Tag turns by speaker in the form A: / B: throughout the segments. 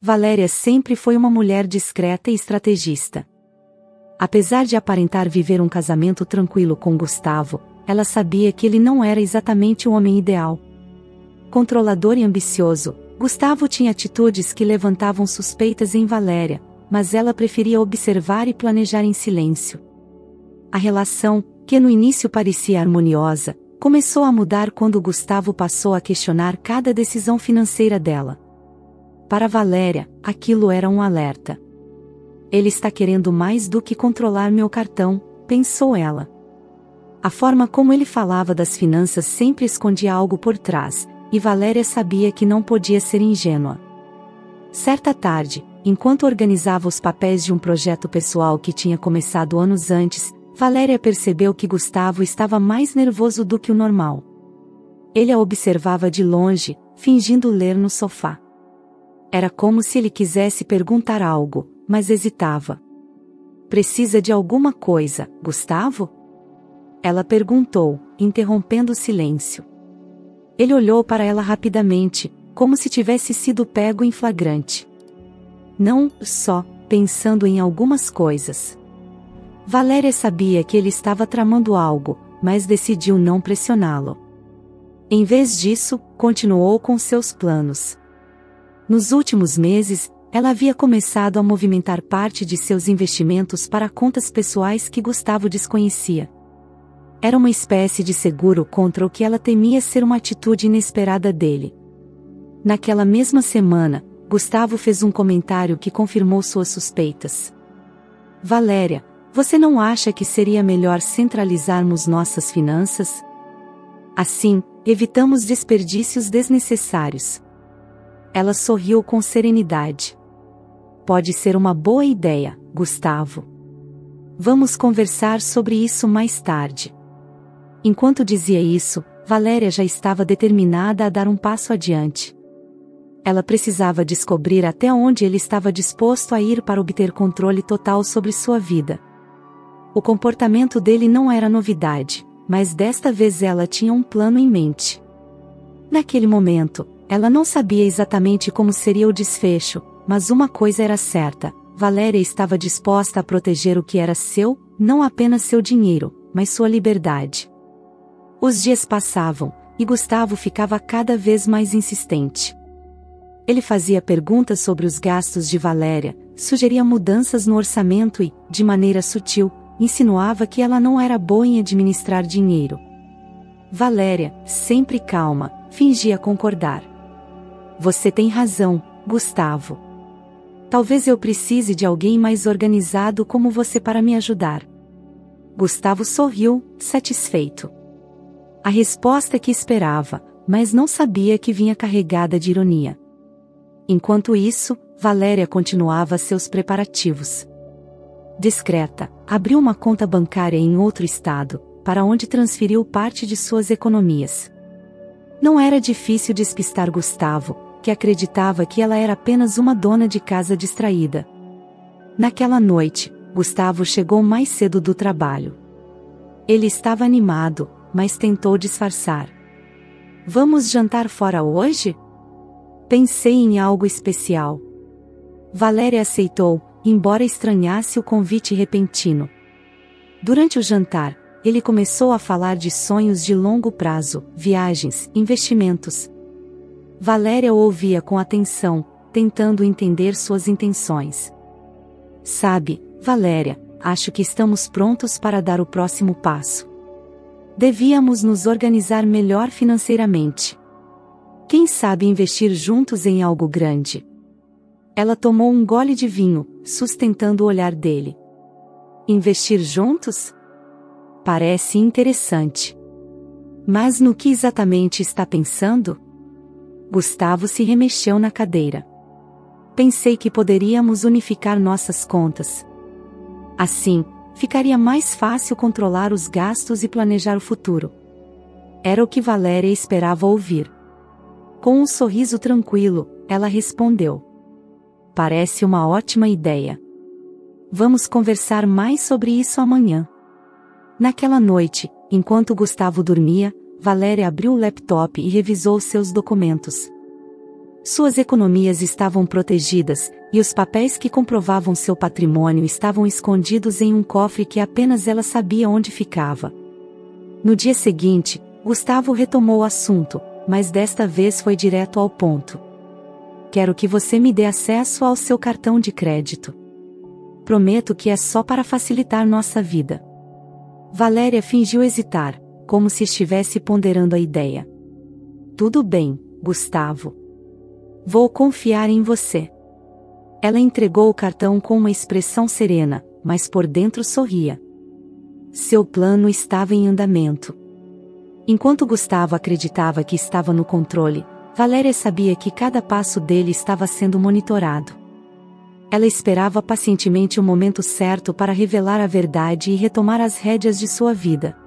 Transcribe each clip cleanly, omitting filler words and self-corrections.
A: Valéria sempre foi uma mulher discreta e estrategista. Apesar de aparentar viver um casamento tranquilo com Gustavo, ela sabia que ele não era exatamente o homem ideal. Controlador e ambicioso, Gustavo tinha atitudes que levantavam suspeitas em Valéria, mas ela preferia observar e planejar em silêncio. A relação, que no início parecia harmoniosa, começou a mudar quando Gustavo passou a questionar cada decisão financeira dela. Para Valéria, aquilo era um alerta. Ele está querendo mais do que controlar meu cartão, pensou ela. A forma como ele falava das finanças sempre escondia algo por trás, e Valéria sabia que não podia ser ingênua. Certa tarde, enquanto organizava os papéis de um projeto pessoal que tinha começado anos antes, Valéria percebeu que Gustavo estava mais nervoso do que o normal. Ele a observava de longe, fingindo ler no sofá. Era como se ele quisesse perguntar algo, mas hesitava. Precisa de alguma coisa, Gustavo? Ela perguntou, interrompendo o silêncio. Ele olhou para ela rapidamente, como se tivesse sido pego em flagrante. Não, só, pensando em algumas coisas. Valéria sabia que ele estava tramando algo, mas decidiu não pressioná-lo. Em vez disso, continuou com seus planos. Nos últimos meses, ela havia começado a movimentar parte de seus investimentos para contas pessoais que Gustavo desconhecia. Era uma espécie de seguro contra o que ela temia ser uma atitude inesperada dele. Naquela mesma semana, Gustavo fez um comentário que confirmou suas suspeitas. Valéria, você não acha que seria melhor centralizarmos nossas finanças? Assim, evitamos desperdícios desnecessários. Ela sorriu com serenidade. Pode ser uma boa ideia, Gustavo. Vamos conversar sobre isso mais tarde. Enquanto dizia isso, Valéria já estava determinada a dar um passo adiante. Ela precisava descobrir até onde ele estava disposto a ir para obter controle total sobre sua vida. O comportamento dele não era novidade, mas desta vez ela tinha um plano em mente. Naquele momento, ela não sabia exatamente como seria o desfecho, mas uma coisa era certa: Valéria estava disposta a proteger o que era seu, não apenas seu dinheiro, mas sua liberdade. Os dias passavam, e Gustavo ficava cada vez mais insistente. Ele fazia perguntas sobre os gastos de Valéria, sugeria mudanças no orçamento e, de maneira sutil, insinuava que ela não era boa em administrar dinheiro. Valéria, sempre calma, fingia concordar. Você tem razão, Gustavo. Talvez eu precise de alguém mais organizado como você para me ajudar. Gustavo sorriu, satisfeito. A resposta que esperava, mas não sabia que vinha carregada de ironia. Enquanto isso, Valéria continuava seus preparativos. Discreta, abriu uma conta bancária em outro estado, para onde transferiu parte de suas economias. Não era difícil despistar Gustavo, que acreditava que ela era apenas uma dona de casa distraída. Naquela noite, Gustavo chegou mais cedo do trabalho. Ele estava animado, mas tentou disfarçar. Vamos jantar fora hoje? Pensei em algo especial. Valéria aceitou, embora estranhasse o convite repentino. Durante o jantar, ele começou a falar de sonhos de longo prazo, viagens, investimentos. Valéria o ouvia com atenção, tentando entender suas intenções. Sabe, Valéria, acho que estamos prontos para dar o próximo passo. Devíamos nos organizar melhor financeiramente. Quem sabe investir juntos em algo grande? Ela tomou um gole de vinho, sustentando o olhar dele. Investir juntos? Parece interessante. Mas no que exatamente está pensando? Gustavo se remexeu na cadeira. Pensei que poderíamos unificar nossas contas. Assim, ficaria mais fácil controlar os gastos e planejar o futuro. Era o que Valéria esperava ouvir. Com um sorriso tranquilo, ela respondeu. Parece uma ótima ideia. Vamos conversar mais sobre isso amanhã. Naquela noite, enquanto Gustavo dormia, Valéria abriu o laptop e revisou seus documentos. Suas economias estavam protegidas, e os papéis que comprovavam seu patrimônio estavam escondidos em um cofre que apenas ela sabia onde ficava. No dia seguinte, Gustavo retomou o assunto, mas desta vez foi direto ao ponto. Quero que você me dê acesso ao seu cartão de crédito. Prometo que é só para facilitar nossa vida. Valéria fingiu hesitar, como se estivesse ponderando a ideia. Tudo bem, Gustavo. Vou confiar em você. Ela entregou o cartão com uma expressão serena, mas por dentro sorria. Seu plano estava em andamento. Enquanto Gustavo acreditava que estava no controle, Valéria sabia que cada passo dele estava sendo monitorado. Ela esperava pacientemente o momento certo para revelar a verdade e retomar as rédeas de sua vida.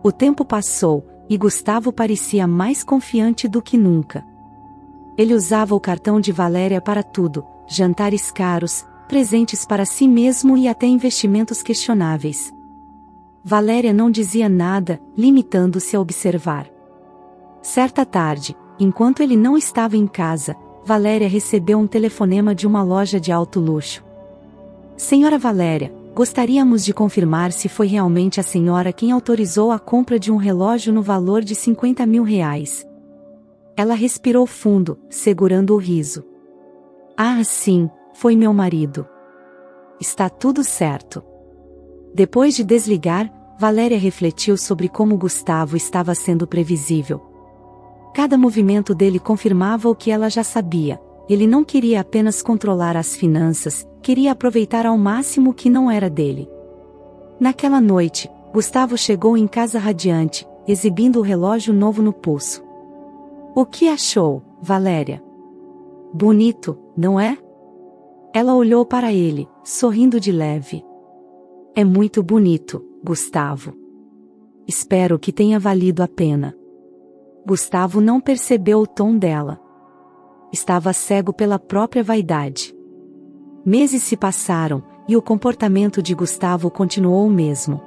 A: O tempo passou, e Gustavo parecia mais confiante do que nunca. Ele usava o cartão de Valéria para tudo: jantares caros, presentes para si mesmo e até investimentos questionáveis. Valéria não dizia nada, limitando-se a observar. Certa tarde, enquanto ele não estava em casa, Valéria recebeu um telefonema de uma loja de alto luxo. Senhora Valéria, gostaríamos de confirmar se foi realmente a senhora quem autorizou a compra de um relógio no valor de R$50 mil. Ela respirou fundo, segurando o riso. Ah, sim, foi meu marido. Está tudo certo. Depois de desligar, Valéria refletiu sobre como Gustavo estava sendo previsível. Cada movimento dele confirmava o que ela já sabia. Ele não queria apenas controlar as finanças, queria aproveitar ao máximo o que não era dele. Naquela noite, Gustavo chegou em casa radiante, exibindo o relógio novo no pulso. O que achou, Valéria? Bonito, não é? Ela olhou para ele, sorrindo de leve. É muito bonito, Gustavo. Espero que tenha valido a pena. Gustavo não percebeu o tom dela. Estava cego pela própria vaidade. Meses se passaram, e o comportamento de Gustavo continuou o mesmo.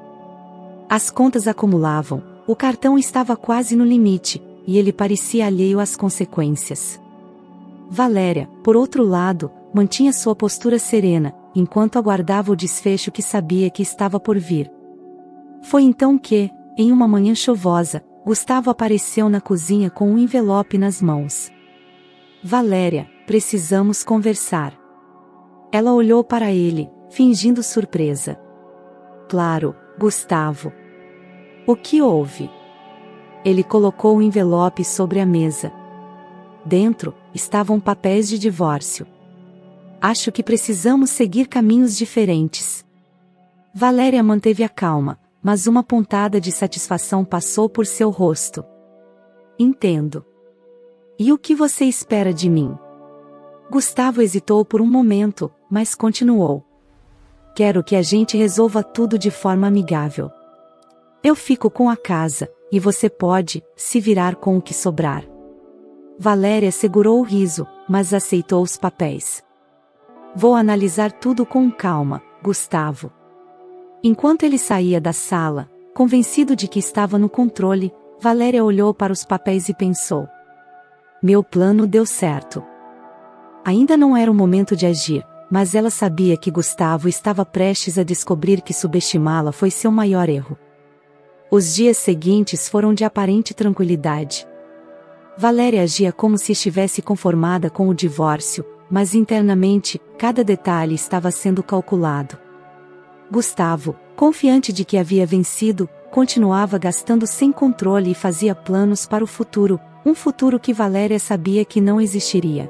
A: As contas acumulavam, o cartão estava quase no limite, e ele parecia alheio às consequências. Valéria, por outro lado, mantinha sua postura serena, enquanto aguardava o desfecho que sabia que estava por vir. Foi então que, em uma manhã chuvosa, Gustavo apareceu na cozinha com um envelope nas mãos. Valéria, precisamos conversar. Ela olhou para ele, fingindo surpresa. Claro, Gustavo. O que houve? Ele colocou o envelope sobre a mesa. Dentro, estavam papéis de divórcio. Acho que precisamos seguir caminhos diferentes. Valéria manteve a calma, mas uma pontada de satisfação passou por seu rosto. Entendo. E o que você espera de mim? Gustavo hesitou por um momento, mas continuou. Quero que a gente resolva tudo de forma amigável. Eu fico com a casa, e você pode se virar com o que sobrar. Valéria segurou o riso, mas aceitou os papéis. Vou analisar tudo com calma, Gustavo. Enquanto ele saía da sala, convencido de que estava no controle, Valéria olhou para os papéis e pensou. Meu plano deu certo. Ainda não era o momento de agir, mas ela sabia que Gustavo estava prestes a descobrir que subestimá-la foi seu maior erro. Os dias seguintes foram de aparente tranquilidade. Valéria agia como se estivesse conformada com o divórcio, mas internamente, cada detalhe estava sendo calculado. Gustavo, confiante de que havia vencido, continuava gastando sem controle e fazia planos para o futuro, um futuro que Valéria sabia que não existiria.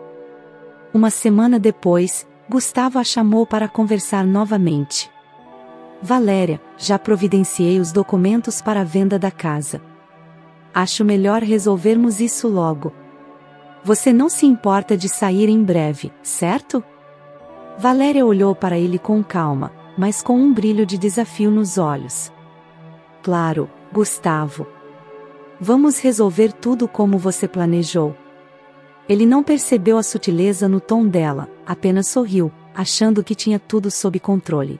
A: Uma semana depois, Gustavo a chamou para conversar novamente. Valéria, já providenciei os documentos para a venda da casa. Acho melhor resolvermos isso logo. Você não se importa de sair em breve, certo? Valéria olhou para ele com calma, mas com um brilho de desafio nos olhos. Claro, Gustavo. Vamos resolver tudo como você planejou. Ele não percebeu a sutileza no tom dela, apenas sorriu, achando que tinha tudo sob controle.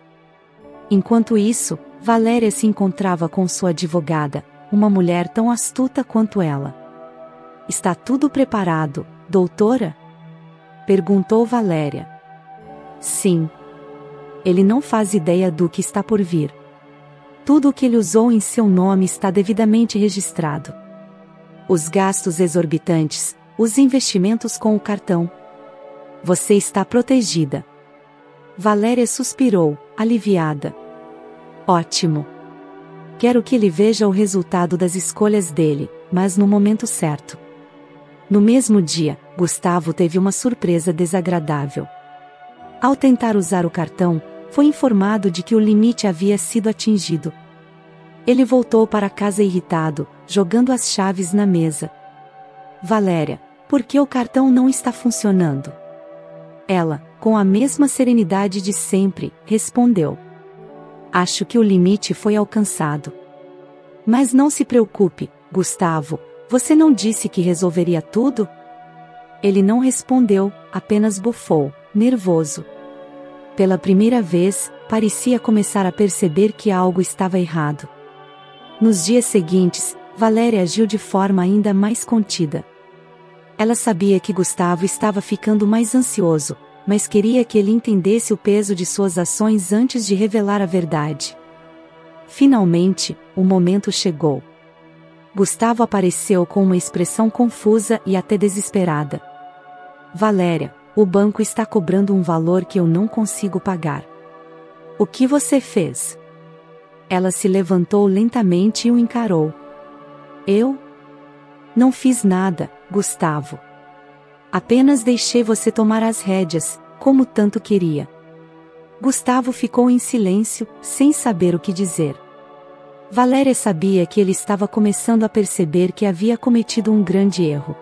A: Enquanto isso, Valéria se encontrava com sua advogada, uma mulher tão astuta quanto ela. Está tudo preparado, doutora? Perguntou Valéria. Sim. Ele não faz ideia do que está por vir. Tudo o que ele usou em seu nome está devidamente registrado. Os gastos exorbitantes, os investimentos com o cartão. Você está protegida. Valéria suspirou, aliviada. Ótimo. Quero que ele veja o resultado das escolhas dele, mas no momento certo. No mesmo dia, Gustavo teve uma surpresa desagradável. Ao tentar usar o cartão, foi informado de que o limite havia sido atingido. Ele voltou para casa irritado, jogando as chaves na mesa. Valéria, por que o cartão não está funcionando? Ela, com a mesma serenidade de sempre, respondeu. Acho que o limite foi alcançado. Mas não se preocupe, Gustavo, você não disse que resolveria tudo? Ele não respondeu, apenas bufou, nervoso. Pela primeira vez, parecia começar a perceber que algo estava errado. Nos dias seguintes, Valéria agiu de forma ainda mais contida. Ela sabia que Gustavo estava ficando mais ansioso, mas queria que ele entendesse o peso de suas ações antes de revelar a verdade. Finalmente, o momento chegou. Gustavo apareceu com uma expressão confusa e até desesperada. Valéria, o banco está cobrando um valor que eu não consigo pagar. O que você fez? Ela se levantou lentamente e o encarou. Eu? Não fiz nada, Gustavo. Apenas deixei você tomar as rédeas, como tanto queria. Gustavo ficou em silêncio, sem saber o que dizer. Valéria sabia que ele estava começando a perceber que havia cometido um grande erro.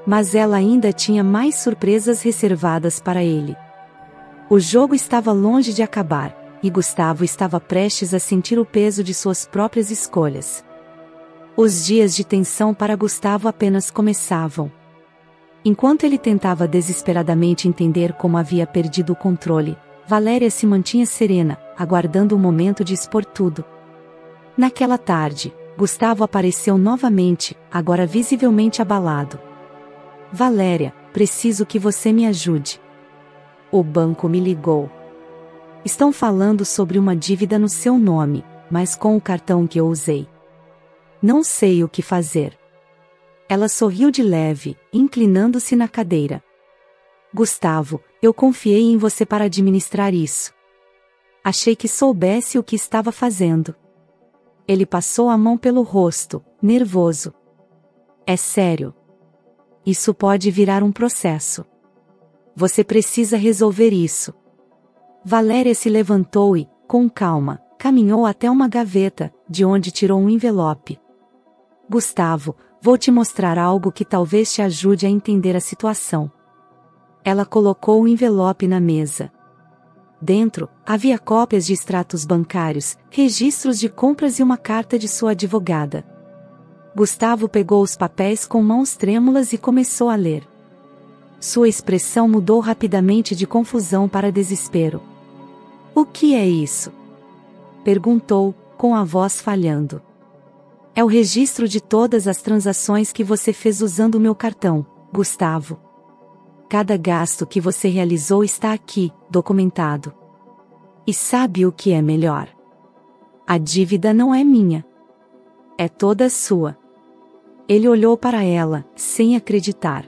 A: Mas ela ainda tinha mais surpresas reservadas para ele. O jogo estava longe de acabar, e Gustavo estava prestes a sentir o peso de suas próprias escolhas. Os dias de tensão para Gustavo apenas começavam. Enquanto ele tentava desesperadamente entender como havia perdido o controle, Valéria se mantinha serena, aguardando o momento de expor tudo. Naquela tarde, Gustavo apareceu novamente, agora visivelmente abalado. Valéria, preciso que você me ajude. O banco me ligou. Estão falando sobre uma dívida no seu nome, mas com o cartão que eu usei. Não sei o que fazer. Ela sorriu de leve, inclinando-se na cadeira. Gustavo, eu confiei em você para administrar isso. Achei que soubesse o que estava fazendo. Ele passou a mão pelo rosto, nervoso. É sério. Isso pode virar um processo. Você precisa resolver isso. Valéria se levantou e, com calma, caminhou até uma gaveta, de onde tirou um envelope. Gustavo, vou te mostrar algo que talvez te ajude a entender a situação. Ela colocou o envelope na mesa. Dentro, havia cópias de extratos bancários, registros de compras e uma carta de sua advogada. Gustavo pegou os papéis com mãos trêmulas e começou a ler. Sua expressão mudou rapidamente de confusão para desespero. O que é isso? Perguntou, com a voz falhando. É o registro de todas as transações que você fez usando o meu cartão, Gustavo. Cada gasto que você realizou está aqui, documentado. E sabe o que é melhor? A dívida não é minha. É toda sua. Ele olhou para ela, sem acreditar.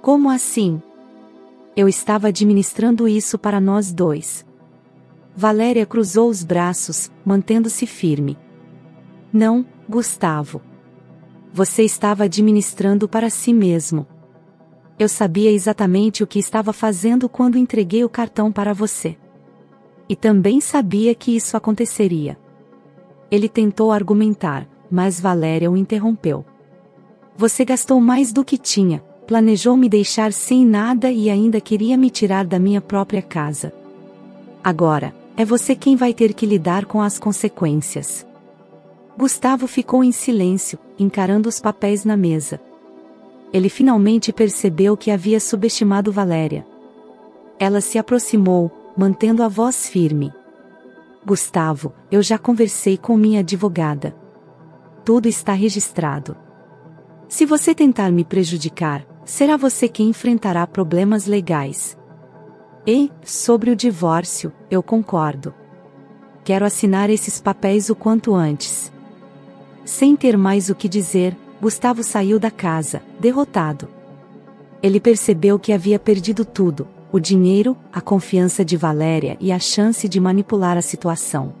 A: Como assim? Eu estava administrando isso para nós dois. Valéria cruzou os braços, mantendo-se firme. Não, Gustavo. Você estava administrando para si mesmo. Eu sabia exatamente o que estava fazendo quando entreguei o cartão para você. E também sabia que isso aconteceria. Ele tentou argumentar, mas Valéria o interrompeu. Você gastou mais do que tinha, planejou me deixar sem nada e ainda queria me tirar da minha própria casa. Agora, é você quem vai ter que lidar com as consequências. Gustavo ficou em silêncio, encarando os papéis na mesa. Ele finalmente percebeu que havia subestimado Valéria. Ela se aproximou, mantendo a voz firme. Gustavo, eu já conversei com minha advogada. Tudo está registrado. Se você tentar me prejudicar, será você quem enfrentará problemas legais. E, sobre o divórcio, eu concordo. Quero assinar esses papéis o quanto antes. Sem ter mais o que dizer, Gustavo saiu da casa, derrotado. Ele percebeu que havia perdido tudo: o dinheiro, a confiança de Valéria e a chance de manipular a situação.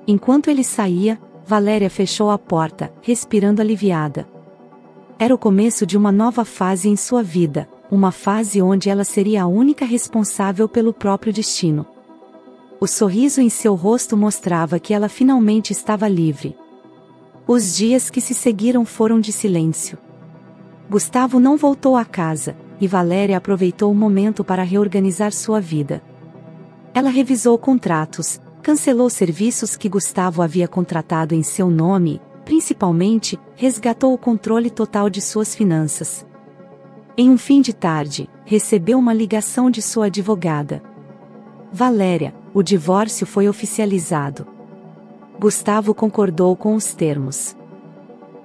A: Enquanto ele saía, Valéria fechou a porta, respirando aliviada. Era o começo de uma nova fase em sua vida, uma fase onde ela seria a única responsável pelo próprio destino. O sorriso em seu rosto mostrava que ela finalmente estava livre. Os dias que se seguiram foram de silêncio. Gustavo não voltou à casa, e Valéria aproveitou o momento para reorganizar sua vida. Ela revisou contratos, cancelou serviços que Gustavo havia contratado em seu nome, principalmente, resgatou o controle total de suas finanças. Em um fim de tarde, recebeu uma ligação de sua advogada. Valéria, o divórcio foi oficializado. Gustavo concordou com os termos.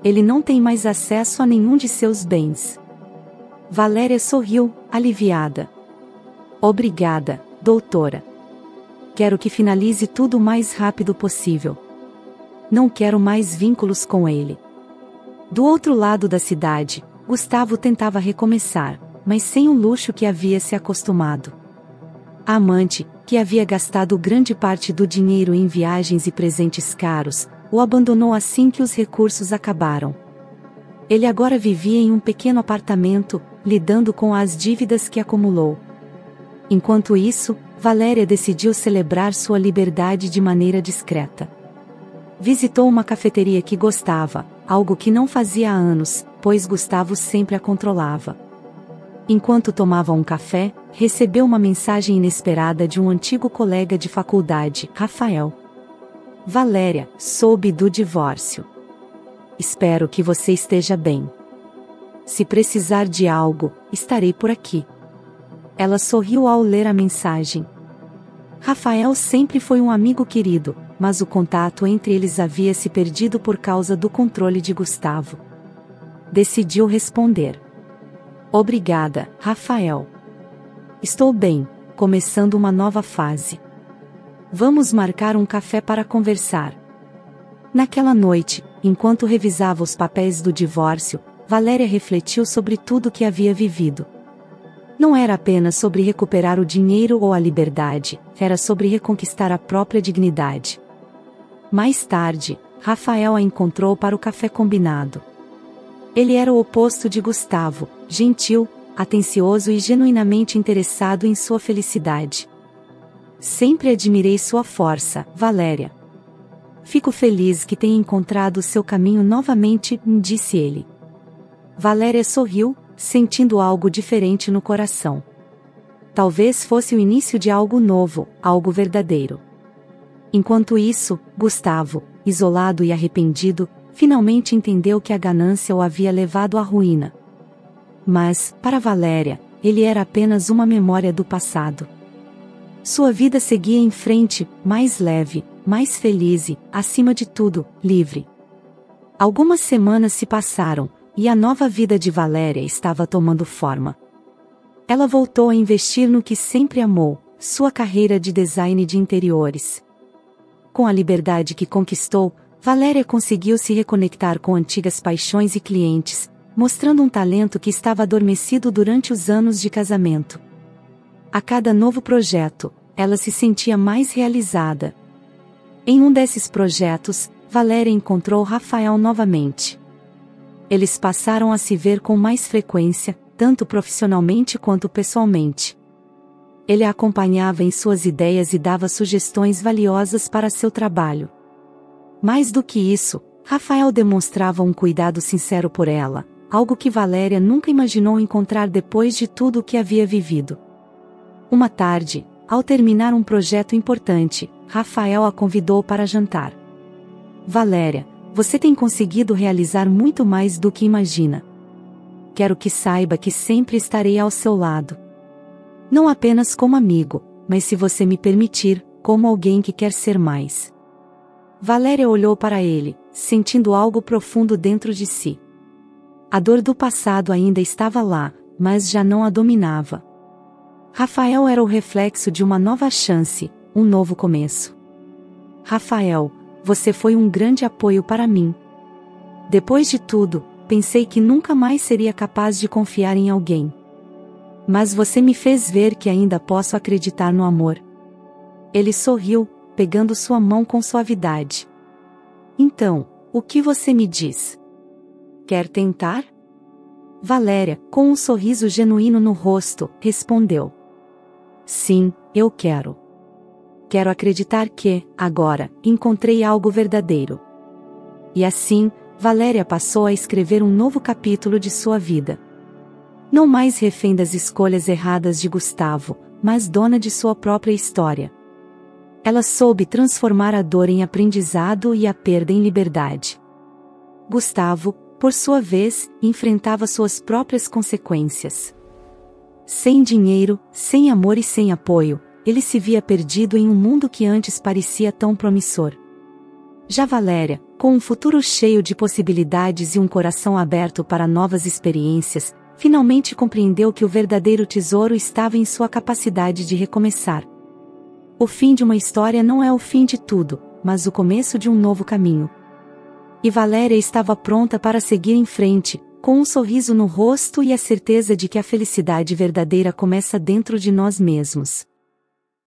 A: Ele não tem mais acesso a nenhum de seus bens. Valéria sorriu, aliviada. Obrigada, doutora. Quero que finalize tudo o mais rápido possível. Não quero mais vínculos com ele. Do outro lado da cidade, Gustavo tentava recomeçar, mas sem o luxo que havia se acostumado. A amante, que havia gastado grande parte do dinheiro em viagens e presentes caros, o abandonou assim que os recursos acabaram. Ele agora vivia em um pequeno apartamento, lidando com as dívidas que acumulou. Enquanto isso, Valéria decidiu celebrar sua liberdade de maneira discreta. Visitou uma cafeteria que gostava, algo que não fazia há anos, pois Gustavo sempre a controlava. Enquanto tomava um café, recebeu uma mensagem inesperada de um antigo colega de faculdade, Rafael. Valéria, soube do divórcio. Espero que você esteja bem. Se precisar de algo, estarei por aqui. Ela sorriu ao ler a mensagem. Rafael sempre foi um amigo querido, mas o contato entre eles havia se perdido por causa do controle de Gustavo. Decidiu responder. Obrigada, Rafael. Estou bem, começando uma nova fase. Vamos marcar um café para conversar. Naquela noite, enquanto revisava os papéis do divórcio, Valéria refletiu sobre tudo que havia vivido. Não era apenas sobre recuperar o dinheiro ou a liberdade, era sobre reconquistar a própria dignidade. Mais tarde, Rafael a encontrou para o café combinado. Ele era o oposto de Gustavo, gentil, atencioso e genuinamente interessado em sua felicidade. Sempre admirei sua força, Valéria. Fico feliz que tenha encontrado seu caminho novamente, disse ele. Valéria sorriu, sentindo algo diferente no coração. Talvez fosse o início de algo novo, algo verdadeiro. Enquanto isso, Gustavo, isolado e arrependido, finalmente entendeu que a ganância o havia levado à ruína. Mas, para Valéria, ele era apenas uma memória do passado. Sua vida seguia em frente, mais leve, mais feliz e, acima de tudo, livre. Algumas semanas se passaram, e a nova vida de Valéria estava tomando forma. Ela voltou a investir no que sempre amou, sua carreira de design de interiores. Com a liberdade que conquistou, Valéria conseguiu se reconectar com antigas paixões e clientes, mostrando um talento que estava adormecido durante os anos de casamento. A cada novo projeto, ela se sentia mais realizada. Em um desses projetos, Valéria encontrou Rafael novamente. Eles passaram a se ver com mais frequência, tanto profissionalmente quanto pessoalmente. Ele a acompanhava em suas ideias e dava sugestões valiosas para seu trabalho. Mais do que isso, Rafael demonstrava um cuidado sincero por ela, algo que Valéria nunca imaginou encontrar depois de tudo o que havia vivido. Uma tarde, ao terminar um projeto importante, Rafael a convidou para jantar. Valéria, você tem conseguido realizar muito mais do que imagina. Quero que saiba que sempre estarei ao seu lado. Não apenas como amigo, mas se você me permitir, como alguém que quer ser mais. Valéria olhou para ele, sentindo algo profundo dentro de si. A dor do passado ainda estava lá, mas já não a dominava. Rafael era o reflexo de uma nova chance, um novo começo. Rafael, você foi um grande apoio para mim. Depois de tudo, pensei que nunca mais seria capaz de confiar em alguém. Mas você me fez ver que ainda posso acreditar no amor. Ele sorriu, pegando sua mão com suavidade. Então, o que você me diz? Quer tentar? Valéria, com um sorriso genuíno no rosto, respondeu. Sim, eu quero. Quero acreditar que, agora, encontrei algo verdadeiro. E assim, Valéria passou a escrever um novo capítulo de sua vida. Não mais refém das escolhas erradas de Gustavo, mas dona de sua própria história. Ela soube transformar a dor em aprendizado e a perda em liberdade. Gustavo, por sua vez, enfrentava suas próprias consequências. Sem dinheiro, sem amor e sem apoio, ele se via perdido em um mundo que antes parecia tão promissor. Já Valéria, com um futuro cheio de possibilidades e um coração aberto para novas experiências, finalmente compreendeu que o verdadeiro tesouro estava em sua capacidade de recomeçar. O fim de uma história não é o fim de tudo, mas o começo de um novo caminho. E Valéria estava pronta para seguir em frente, com um sorriso no rosto e a certeza de que a felicidade verdadeira começa dentro de nós mesmos.